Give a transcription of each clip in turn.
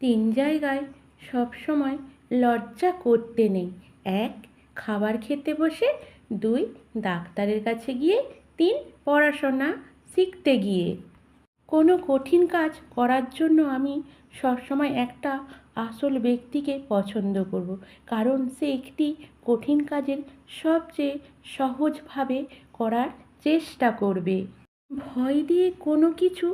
তিন জায়গায় সবসময় লজ্জা করতে নেই। এক, খাবার খেতে বসে। দুই, ডাক্তারের কাছে গিয়ে। তিন, পড়াশোনা শিখতে গিয়ে। কোনো কঠিন কাজ করার জন্য আমি সবসময় একটা আসল ব্যক্তিকে পছন্দ করব, কারণ সে একটি কঠিন কাজের সবচেয়ে সহজভাবে করার চেষ্টা করবে। ভয় দিয়ে কোনো কিছু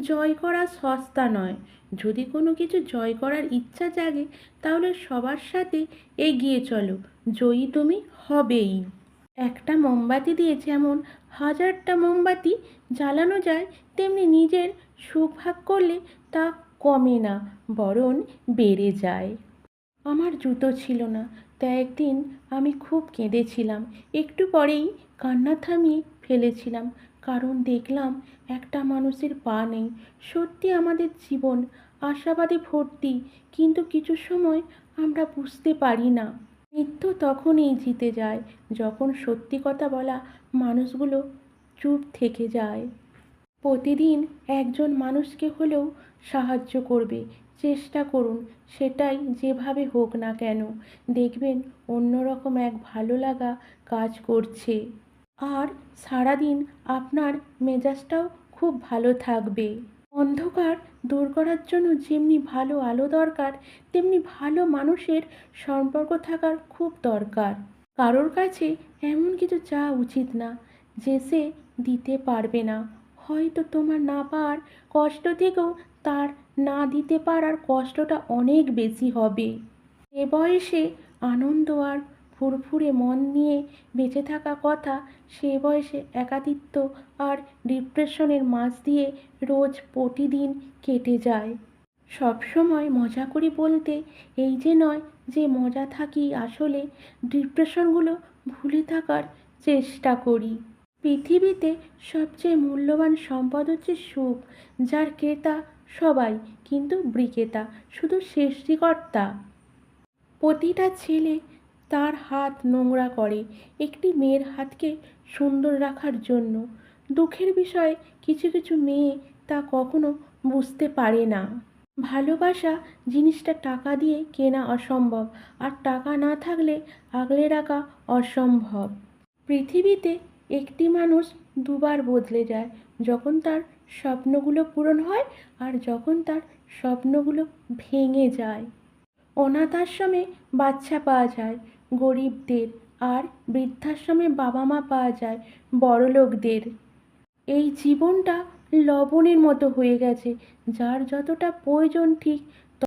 জয় করা সস্তা নয়। যদি কোনো কিছু জয় করার ইচ্ছা জাগে, তাহলে সবার সাথে এগিয়ে চলো, জয়ী তুমি হবেই। একটা মোমবাতি দিয়ে যেমন হাজারটা মোমবাতি জ্বালানো যায়, তেমনি নিজের সুখ ভাগ করলে তা কমে না, বরং বেড়ে যায়। আমার জুতো ছিল না, তাই একদিন আমি খুব কেঁদেছিলাম। একটু পরেই কান্না থামিয়ে ফেলেছিলাম, কারণ দেখলাম একটা মানুষের পা নেই। সত্যি আমাদের জীবন আশাবাদে ভর্তি, কিন্তু কিছু সময় আমরা বুঝতে পারি না। মৃত্যু তখনই জিতে যায় যখন সত্যি কথা বলা মানুষগুলো চুপ থেকে যায়। প্রতিদিন একজন মানুষকে হলেও সাহায্য করবে চেষ্টা করুন, সেটাই যেভাবে হোক না কেন। দেখবেন অন্যরকম এক ভালো লাগা কাজ করছে, আর সারাদিন আপনার মেজাজটাও খুব ভালো থাকবে। অন্ধকার দূর করার জন্য যেমনি ভালো আলো দরকার, তেমনি ভালো মানুষের সম্পর্ক থাকার খুব দরকার। কারোর কাছে এমন কিছু চাওয়া উচিত না যে সে দিতে পারবে না। হয়তো তোমার না পাওয়ার কষ্ট থেকেও তার না দিতে পারার কষ্টটা অনেক বেশি হবে। এ বয়সে আনন্দ আর ফুরফুরে মন নিয়ে বেঁচে থাকা কথা, সে বয়সে একাকিত্ব আর ডিপ্রেশনের মাঝ দিয়ে রোজ প্রতিদিন কেটে যায়। সবসময় মজা করি বলতে এই যে নয় যে মজা থাকি, আসলে ডিপ্রেশনগুলো ভুলে থাকার চেষ্টা করি। পৃথিবীতে সবচেয়ে মূল্যবান সম্পদ হচ্ছে সুখ, যার ক্রেতা সবাই কিন্তু বিক্রেতা শুধু সৃষ্টিকর্তা। প্রতিটা ছেলে তার হাত নোংরা করে একটি মেয়ের হাতকে সুন্দর রাখার জন্য। দুঃখের বিষয়, কিছু কিছু মেয়ে তা কখনো বুঝতে পারে না। ভালোবাসা জিনিসটা টাকা দিয়ে কেনা অসম্ভব, আর টাকা না থাকলে আগলে রাখা অসম্ভব। পৃথিবীতে একটি মানুষ দুবার বদলে যায়, যখন তার স্বপ্নগুলো পূরণ হয় আর যখন তার স্বপ্নগুলো ভেঙে যায়। অনাথ আশ্রমে বাচ্চা পাওয়া যায় গরিবদের, আর বৃদ্ধাশ্রমে বাবা মা পাওয়া যায় বড়লোকদের। এই জীবনটা লবণের মতো হয়ে গেছে, যার যতটা প্রয়োজন ঠিক